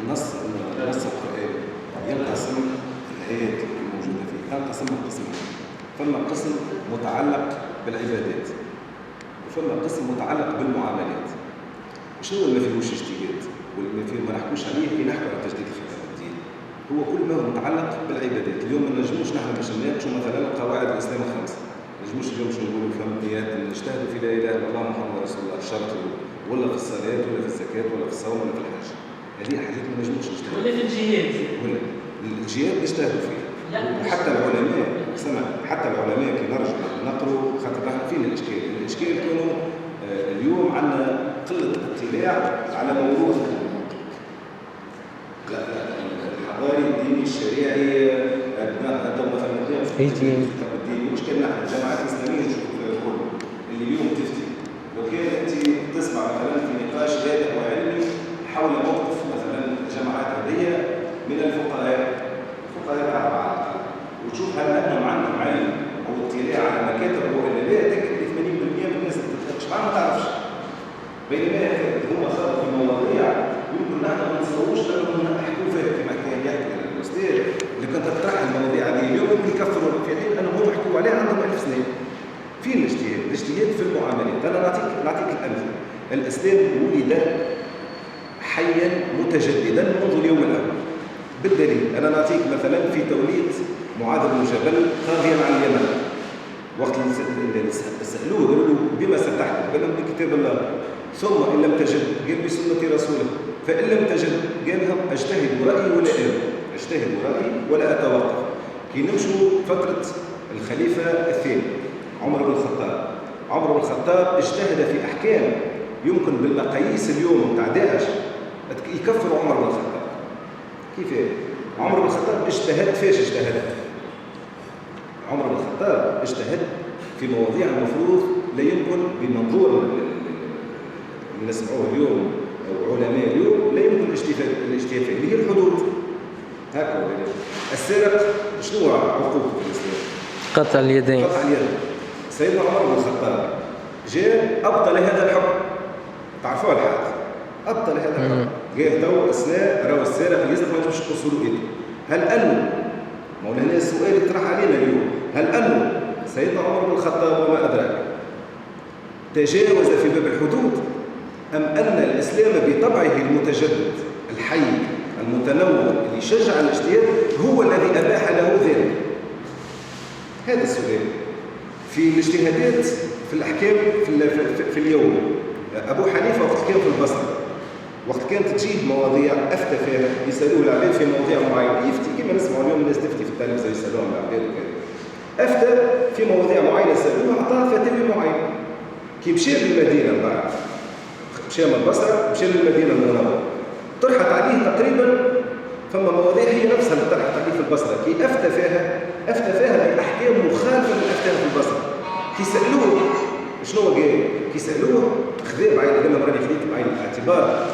النص القرآني ينقسم الآيات الموجودة فيه تنقسم قسمين. فما قسم متعلق بالعبادات وفما قسم متعلق بالمعاملات. وشنو اللي ما فيهوش اجتهاد واللي فيه ما نحكوش عليه كي نحكوا على تجديد خطاب الدين؟ هو كل ما هو متعلق بالعبادات. اليوم ما نجموش نحن باش نناقشوا مثلا قواعد الاسلام الخمسه، ما نجموش اليوم شنو نقولوا فهم نيات نجتهدوا في لا اله الا الله محمد رسول الله الشرط ولا في الصلاه ولا في الزكاه ولا في الصوم ولا في الحج. هذه حاجات ما نجموش نجتهدوا ولا في الجهاد ولا الجهاد نجتهدوا فيه. حتى العلماء حتى العلماء كي نرجع نقروا خاطر نحن فين الاشكال؟ الاشكال كانوا اليوم عندنا قله اطلاع على موروث الحضاري الديني الشريعي هذا مثلا الدين مشكلة نحن الجامعات الاسلاميه الكل اللي اليوم تفتي وكان انت تسمع مثلا في نقاش هادئ وعلمي حول موقف مثلا الجامعات هذه من الفقهاء الاربعه وتشوف هل انهم عندهم علم او اطلاع على مكاتب ولا لا، تجد 80% من الناس اللي تتناقش معها ما تعرفش. بينما هم صاروا في مواضيع يمكن نحن ما نتصوروش انهم يحكوا فيها كما كان يحكي الاستاذ اللي كانت تطرح المواضيع هذه اليوم يمكن يكفروا في حين انهم هم يحكوا عليها عندهم 1000 سنه. فين الاجتهاد؟ الاجتهاد في المعاملات. انا نعطيك الامثله. الاسلام ولد حيا متجددا منذ اليوم الاول. بالدليل انا نعطيك مثلا في توليد معاذ بن جبل قاضيا على اليمن، وقت اللي سالوه قالوا له بما ستحكم؟ قال لهم بكتاب الله. ثم ان لم تجد قال بسنه رسوله. فان لم تجد قال لهم اجتهد رايي ولا اجتهد رايي ولا اتوقف. كي نمشوا فتره الخليفه الثاني عمر بن الخطاب. عمر بن الخطاب اجتهد في احكام يمكن بالمقاييس اليوم نتاع داعش يكفروا عمر بن الخطاب. كيف عمر بن الخطاب اجتهد فاش اجتهد؟ عمر بن الخطاب اجتهد في مواضيع المفروض لا يمكن بمنظور اللي نسمعوه اليوم او علماء اليوم لا يمكن الاجتهاد فيه اللي هي الحدود. هكا السرقه شنو عقوبته في الاسلام؟ قطع اليدين. قطع اليد. سيدنا عمر بن الخطاب جاء ابطل هذا الحكم. تعرفوا الحادث ابطل هذا الحكم. قال تو اثناء راهو السارق اللي يسرق ما يجبش يقصوا ايده. هل انه مولانا السؤال يطرح علينا اليوم هل انه سيدنا عمر بن الخطاب وما ادراك تجاوز في باب الحدود ام ان الاسلام بطبعه المتجدد الحي المتنوع اللي يشجع الاجتهاد هو الذي اباح له ذلك؟ هذا السؤال. في الاجتهادات في الاحكام في اليوم ابو حنيفه وقت كان في البصره وقت كانت تجيه مواضيع افتى فيها يسالوه العباد في مواضيع معينه يفتي كما نسمع اليوم الناس تفتي في التلفزه يسالوهم العباد وكذا. افتى في مواضيع معينه سالوه اعطاه فتاوي معينه. كي مشى للمدينه من بعد مشى من البصره مشى للمدينه المنوره طرحت عليه تقريبا فما مواضيع هي نفسها اللي طرحت عليه في البصره. كي افتى فيها باحكام مخالفه للافتاء في البصره. كي سالوه شنو قال؟ كي سالوه خذا بعين قال لهم راني خذيت بعين الاعتبار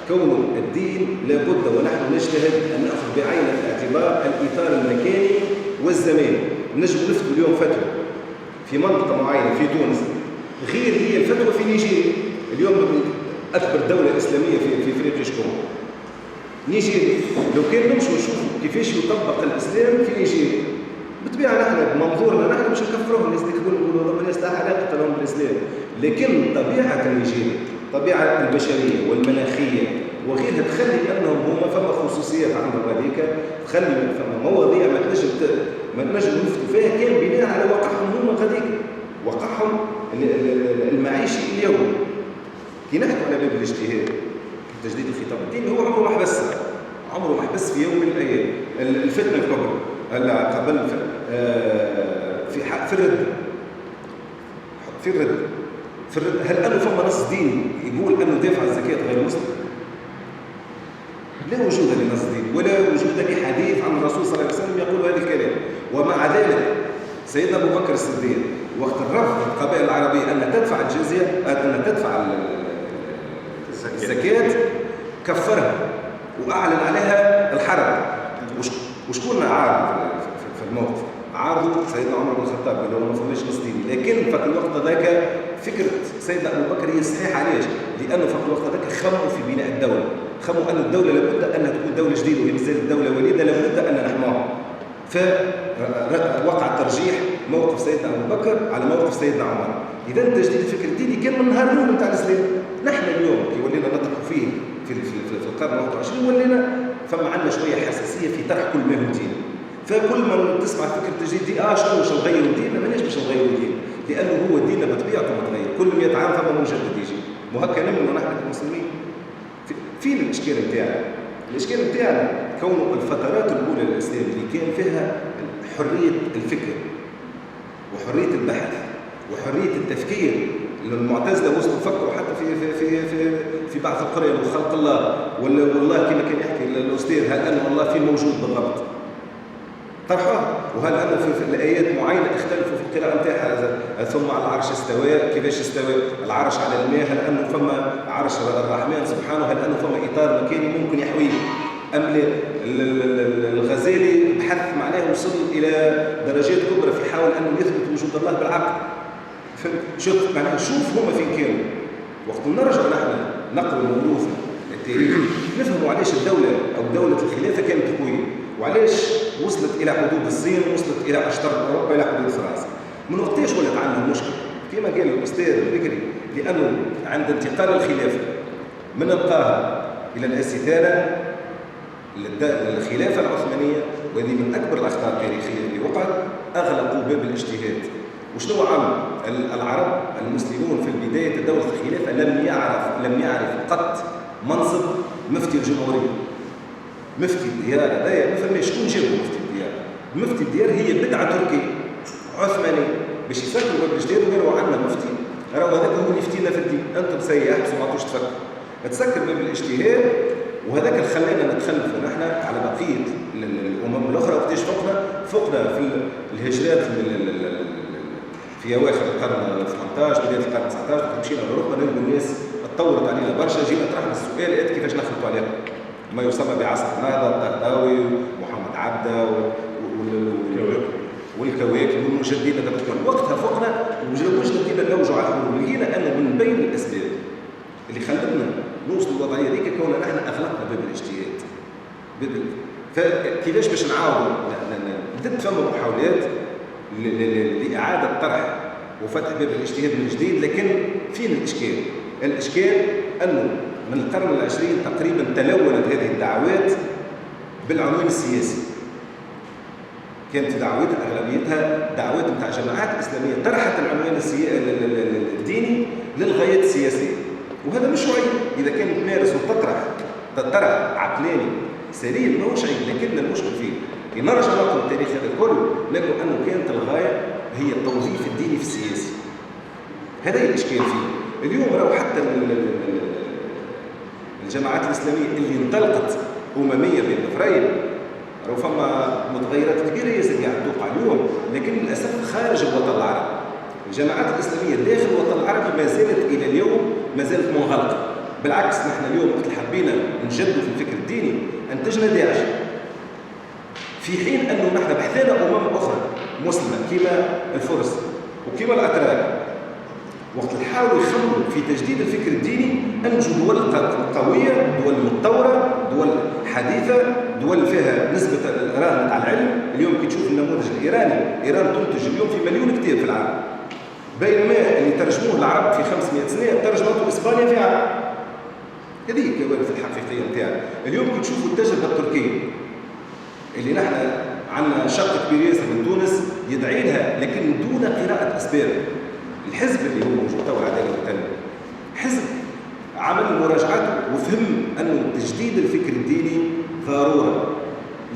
كون الدين لابد ونحن نجتهد ان ناخذ بعين الاعتبار الاطار المكاني والزماني. نجم نفتوا اليوم فتوى في منطقه معينه في تونس غير هي الفتوى في نيجيريا. اليوم اكبر دوله اسلاميه في افريقيا شكون؟ نيجيريا. لو كان نمشوا نشوفوا كيفاش يطبق الاسلام في نيجيريا بالطبيعه نحن بمنظورنا نحن مش نكفروهم الناس اللي يقولوا والله الناس لا علاقه لهم بالاسلام، لكن طبيعه نيجيريا الطبيعه البشريه والمناخيه وغيرها تخلي انهم هما فما خصوصيات عندهم هذيك تخلي فما مواضيع ما تنجم نفتوا فيها كان بناء على واقعهم هما غاديك واقعهم المعيشي اليوم. كي نحكوا على باب الاجتهاد تجديد الخطاب الديني هو عمره ما حبس في يوم من الايام. الفتنه الكبرى هلا قبل في الرد هل انه فما نص ديني يقول انه دافع الزكاه غير مسلم؟ لا وجود لنص ديني ولا وجود لحديث عن الرسول صلى الله عليه وسلم يقول هذا الكلام. ومع ذلك سيدنا ابو بكر الصديق وقت الرفض القبائل العربيه ان تدفع الجزيه ان تدفع الزكاه كفرها واعلن عليها الحرب. وشكون عارض في الموقف؟ عارضوا سيدنا عمر بن الخطاب قال له ما فماش نص ديني. لكن في الوقت ذاك فكره سيدنا ابو بكر هي صحيحه. علاش؟ لانه في الوقت ذاك خموا في بناء الدوله خموا أن الدولة لابد أنها تكون دولة جديدة وهي مازالت دولة وليدة لابد أن نحماها. فوقع ترجيح موقف سيدنا أبو بكر على موقف سيدنا عمر. إذا تجديد الفكر الديني كان من نهار الأول نتاع الإسلام. نحن اليوم كي ولينا نطرح فيه في القرن 21 ولينا فما عندنا شوية حساسية في طرح كل ما هو دين. فكل ما تسمع فكرة التجديد شنو باش نغيروا ديننا؟ ماناش باش نغيروا دين، لأنه هو ديننا بطبيعته متغير، كل 100 عام فما مجدد يجي. وهكا نمنوا نحن كمسلمين. فين الإشكال نتاعنا؟ الإشكال نتاعنا كونه الفترات الأولى للإسلام اللي كان فيها حرية الفكر وحرية البحث وحرية التفكير. المعتزلة وصلوا فكروا حتى في بعض القرى وخلق الله، ولا والله كما كان يحكي الأستاذ هل أن الله فين موجود بالضبط؟ طرحها. وهل أنه في الآيات معينة اختلفوا في القراءة نتاعها، ثم على العرش استوى، كيفاش استوى العرش على الماء؟ هل أنه فما عرش الرحمن سبحانه؟ هل أنه فما إطار مكاني ممكن يحويه؟ أم الغزالي بحث معناه وصل إلى درجات كبرى في حاول أنه يثبت وجود الله بالعقل. شوف معناه شوف هما فين كانوا. وقت نرجع نحن نقرأ موروثنا التاريخ نفهموا علاش الدولة أو دولة الخلافة كانت قوية، وعلاش وصلت إلى حدود الصين، وصلت إلى أشطر أوروبا، إلى حدود فرنسا. من وقتاش ولت عندنا المشكلة؟ كما قال الأستاذ البكري، لأنه عند انتقال الخلافة من القاهرة إلى الاستدانة للخلافة العثمانية، وهذه من أكبر الأخطاء التاريخية اللي وقعت، أغلقوا باب الاجتهاد. وشنو عمل العرب المسلمون في بداية دولة الخلافة؟ لم يعرف قط منصب مفتي الجمهورية. مفتي الديار هذايا ما فماش شكون جابوا مفتي الديار. مفتي الديار هي بدعة تركية عثمانية باش يسكروا باب الاجتهاد وقالوا عندنا مفتي راهو هذاك هو اللي يفتينا في الدين. انتم سياح بس ما عطوش تسكر باب الاجتهاد، وهذاك اللي خلانا نتخلفوا نحن على بقية الأمم الأخرى. وقتاش فقنا في الهجرات في أواخر القرن 18 بداية القرن 19 مشينا لأوروبا نلقوا الناس تطورت علينا برشا. جينا طرحنا السؤال كيفاش نخلطوا عليها ما يسمى بعصر النهضة، الطهطاوي ومحمد عبده والكواكب والمجددين. وقتها فقنا وجدنا نلوجوا على الحلول. لقينا أنه من بين الأسباب اللي خلتنا نوصل للوضعية ذيك كوننا نحن أغلقنا باب الاجتهاد. فكيفاش باش نعاودوا؟ بدأت فما محاولات لإعادة طرح وفتح باب الاجتهاد من جديد، لكن فين الإشكال؟ الإشكال أنه من القرن العشرين تقريبا تلونت هذه الدعوات بالعنوان السياسي. كانت دعوتها أغلبيتها دعوات متاع جماعات إسلامية طرحت العنوان الديني للغايات السياسية، وهذا مش عيب إذا كان تمارس وتطرح عقلاني سليم، ما هوش عيب. لكن المشكل فيه نرجع نقرأ التاريخ هذا الكل نلقوا أنه كانت الغاية هي التوظيف الديني في السياسي. هذا الإشكال فيه. اليوم راهو حتى الجماعات الإسلامية اللي انطلقت أممية بين الظهرين راهو فما متغيرات كبيرة ياسر قاعد توقع اليوم، لكن للأسف خارج الوطن العربي. الجماعات الإسلامية داخل الوطن العربي ما زالت إلى اليوم ما زالت منغلقة. بالعكس نحن اليوم وقت حبينا نجدوا في الفكر الديني أنتجنا داعش، في حين أنه نحن بحثنا أخرى مسلمة كما الفرس وكما الأتراك. وقت حاولوا يخموا في تجديد الفكر الديني أنجوا دول قوية، دول متطورة، دول حديثة، دول فيها نسبة الإيران على العلم. اليوم كي تشوف النموذج الإيراني، إيران تنتج اليوم في مليون كتاب في العالم، بينما اللي ترجموه العرب في 500 سنة ترجمته إسبانيا في عام. هذه الكوارث الحقيقية نتاعنا. اليوم كي تشوفوا التجربة التركية اللي نحن عندنا شق كبير ياسر من تونس يدعي لها لكن دون قراءة أسباب. الحزب اللي هو موجود تو العدالة والتنمية حزب عمل مراجعاته وفهم أنه تجديد الفكر الديني ضرورة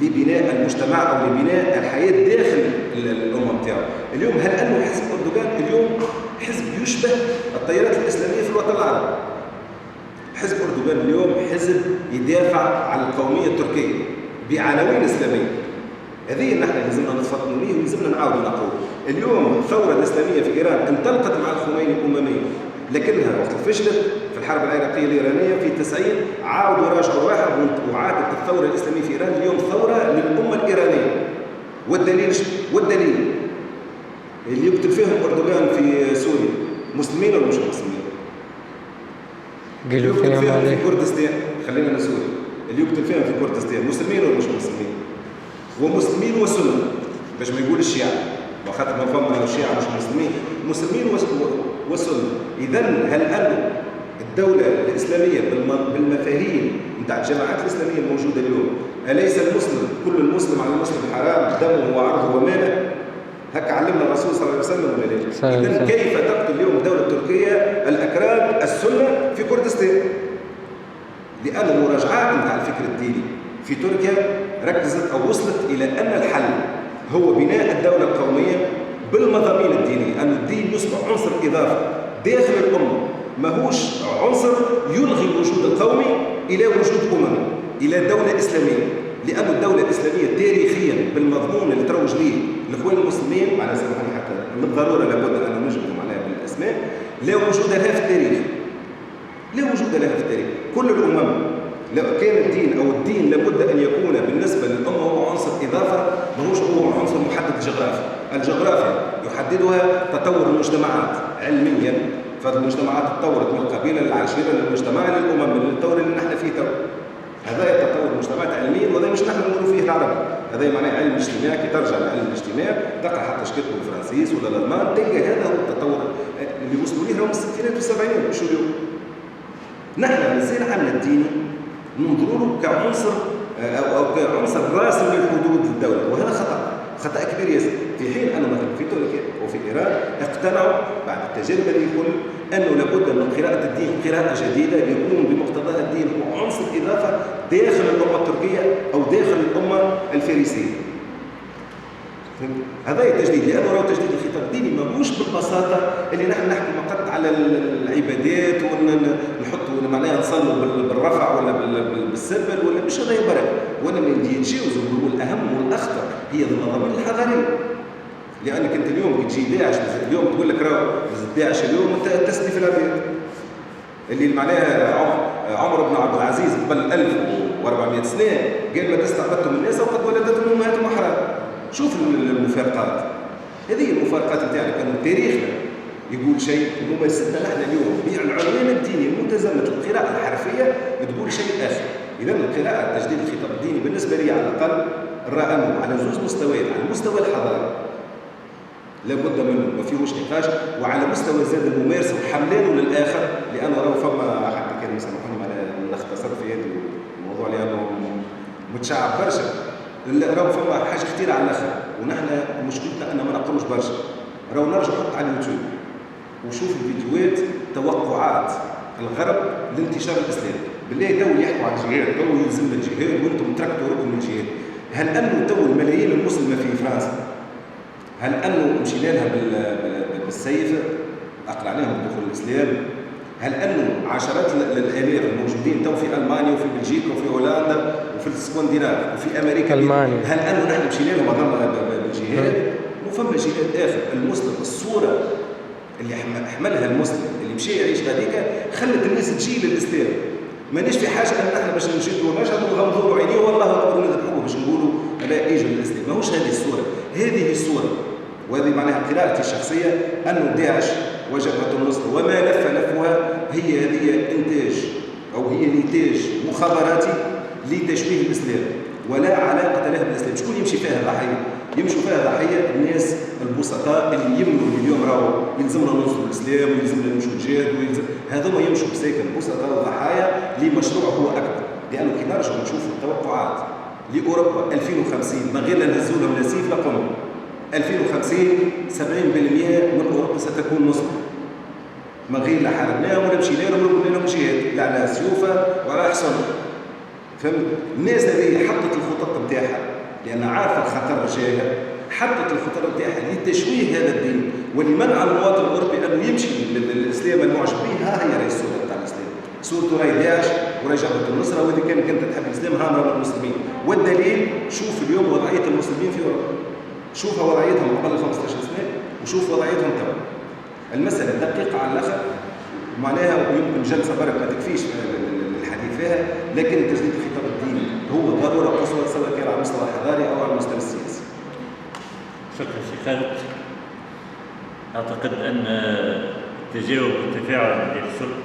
لبناء المجتمع أو لبناء الحياة داخل الأمة بتاعه. اليوم هل أنه حزب أردوغان اليوم حزب يشبه التيارات الإسلامية في الوطن العربي؟ حزب أردوغان اليوم حزب يدافع عن القومية التركية بعناوين إسلامية. هذه نحن لازمنا نتفطنوا ليه ولازمنا نعاودوا نقول. اليوم الثورة الإسلامية في إيران انطلقت مع الخميني أممية، لكنها وقت فشلت في الحرب العراقية الإيرانية في 90 عاودوا راجعوا واحد وعادت الثورة الإسلامية في إيران اليوم ثورة للأمة الإيرانية. والدليل اللي يقتل فيهم أردوغان في سوريا مسلمين ولا مش مسلمين؟ قالوا فيهم في كردستان خلينا من سوريا اللي يقتل فيهم في كردستان مسلمين ولا مش مسلمين؟ ومسلمين وسنة باش ما يقول الشيعة، وخاطر ما فما الشيعة مش مسلمين، مسلمين وسنة. إذا هل أن الدولة الإسلامية بالمفاهيم نتاع الجماعات الإسلامية الموجودة اليوم أليس المسلم كل المسلم على المسلم حرام دمه وعرضه وماله؟ هكا علمنا الرسول صلى الله عليه وسلم ولا لا؟ إذا كيف تقتل اليوم الدولة التركية الأكراد السنة في كردستان؟ لأن المراجعات نتاع الفكر الديني في تركيا ركزت أو وصلت إلى أن الحل هو بناء الدولة القومية بالمضامين الدينية، أن الدين يصبح عنصر إضافي داخل الأمة، ماهوش عنصر يلغي الوجود القومي إلى وجود أممي، إلى دولة إسلامية. لأن الدولة الإسلامية تاريخيا بالمضمون اللي تروج ليه الإخوان المسلمين، معناها سامحوني حتى بالضرورة لابد أن نجبكم عليها بالأسماء، لا وجود لها في التاريخ. لا وجود لها في التاريخ. كل الأمم لو كان الدين أو الدين لابد أن يكون بالنسبة للأمة هو عنصر إضافة، ماهوش هو عنصر محدد جغرافي. الجغرافيا يحددها تطور المجتمعات علميا، فالمجتمعات تطورت من القبيلة للعشيرة للمجتمع للأمم للتطور اللي نحن فيه تو. هذا تطور المجتمعات علميا، وهذا مش نحن نقولوا فيه العرب، هذا معناه علم الاجتماع. كي ترجع لعلم الاجتماع تقرا حتى شكيت الفرنسيس ولا الالمان تلقى هذا هو التطور اللي وصلوا ليه هم الستينات والسبعينات مش اليوم. نحن مازال عندنا الديني ننظروا له كعنصر او كعنصر راسم للحدود للدوله، وهذا خطا كبير ياسر. في حين انه مثلا في تركيا وفي ايران اقتنعوا بعد التجربه اللي يقول انه لابد من قراءه الدين قراءه جديده يكون بمقتضى الدين هو عنصر اضافه داخل الامه التركيه او داخل الامه الفارسيه. هذا التجديد، لانه راه تجديد الخطاب الديني ماهوش بالبساطه اللي نحن نحكي فقط على العبادات ونحطوا معناها نصلوا بالرفع ولا بالسبل ولا مش هذا برك، وانما يتجاوزوا والاهم والاخطر هي المضامين الحضاريه. لانك انت اليوم تجي داعش اليوم تقول لك راه داعش اليوم انت تسلي في الابيض اللي معناها عمر بن عبد العزيز قبل 1400 سنه قال ما تستعبدتم الناس وقد ولدتهم امهاتهم احرار. شوف المفارقات، هذه المفارقات نتاعنا. كان تاريخنا يقول شيء وممارستنا نحن اليوم بالعنوان الديني المتزمت القراءة الحرفية تقول شيء آخر. إذا القراءة تجديد الخطاب الديني بالنسبة لي على الأقل نرى أنه على زوج مستويات، على المستوى الحضاري لابد منه ما فيهوش نقاش، وعلى مستوى زاد الممارسة وحملانه للآخر. لأنه راه فما حتى كان يسامحوني ما نختصر في هذا الموضوع لأنه متشعب برشا. راهو فما حاجه كثيره على الاخر، ونحن مشكلتنا ان ما نقروش برشا. راهو نرجع حط على اليوتيوب وشوف الفيديوهات توقعات الغرب لانتشار الاسلام. بالله تو يحكوا عن الجهاد، تو يلزمنا الجهاد وانتم تركتوا ركن الجهاد. هل انه تو الملايين المسلمه في فرنسا هل انه مشينا لها بالسيف اقنعناهم بدخول الاسلام؟ هل انه عشرات الالاف الموجودين تو في المانيا وفي بلجيكا وفي هولندا وفي الاسكندناف وفي امريكا ألمانيا. هل انه نحن مشينا لهم هضرنا بالجهاد؟ مو فما جهاد اخر. المسلم الصوره اللي حملها المسلم اللي مشى يعيش هذيك خلت الناس تجي للاسلام. مانيش في حاجه ان نحن باش نشدوا مشهد ونغمضوا عينيه والله اكبر ونذبحوه باش نقولوا لا اجوا للاسلام. ماهوش هذه الصوره، هذه الصوره. وهذه معناها قراءتي الشخصيه انه داعش وجبهة النصر وما لفها هي انتاج او هي نتاج مخابراتي لتشويه الاسلام ولا علاقه له بالاسلام. شكون يمشي فيها ضحيه؟ يمشوا فيها ضحيه الناس البسطاء اللي يمنوا اليوم راهو يلزمنا ننصروا الاسلام ويلزمنا نمشوا الجهاد هذوما يمشوا بساكن بسطاء ضحايا لمشروع هو اكبر. لانه كي نرجعوا نشوفوا التوقعات لاوروبا 2050 ما غير نهزوا لهم لا سيف لا قمر. 2050 70% من اوروبا ستكون مسلمه. ما غير لا حاربناهم ولا مشينا لهم ولا قلنا لهم جهاد، لا على سيوفه ولا حصن. فهمت؟ الناس هذه حطت الخطط نتاعها لان عارفه الخطر الجايه، حطت الخطط نتاعها لتشويه هذا الدين ولمنع المواطن الاوروبي انه يمشي للاسلام المعجب به. ها هي راهي الصوره نتاع الاسلام، صورته راهي داعش وراهي جبهه النصره، وإذا كانت انت تحب الاسلام هامره المسلمين. والدليل شوف اليوم وضعيه المسلمين في اوروبا، شوف وضعيتهم قبل 15 سنه وشوف وضعيتهم تو. المساله دقيقه على الاخر معناها ويمكن جلسه برك ما تكفيش الحديث فيها، لكن تجديد الخطاب الديني هو ضروره قصوى سواء كان على المستوى الحضاري او على المستوى السياسي. شكرا سي خالد. اعتقد ان التجاوب والتفاعل مع الشرط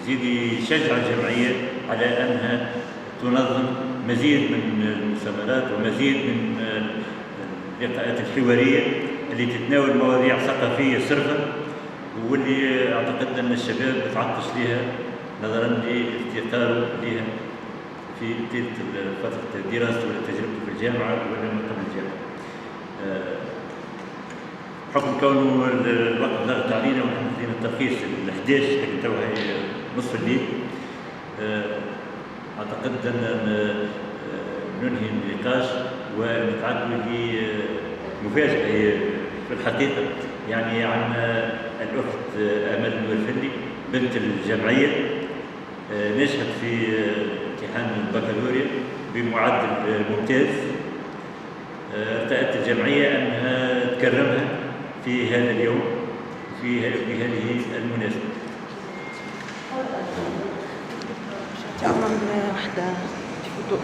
يزيد يشجع الجمعيات على أنها تنظم مزيد من المؤتمرات ومزيد من اللقاءات الحوارية اللي تتناول مواضيع ثقافية صرفة، واللي أعتقد أن الشباب بتعطش لها نظرا لافتقاره لها في تلك فترة دراسته ولا تجربته في الجامعة ولا ما قبل الجامعة. حكم كونه الوقت ضغط علينا ونحن خدينا الترخيص ال 11 لكن توها هي نصف الليل، أعتقد أن ننهي النقاش ونتعدوا لمفاجأة هي في الحقيقة، يعني عن الأخت أمل الورفلي بنت الجمعية نجحت في امتحان البكالوريا بمعدل ممتاز. ارتأت الجمعية أنها تكرمها في هذا اليوم في هذه المناسبة. تعمل واحدة فوتو.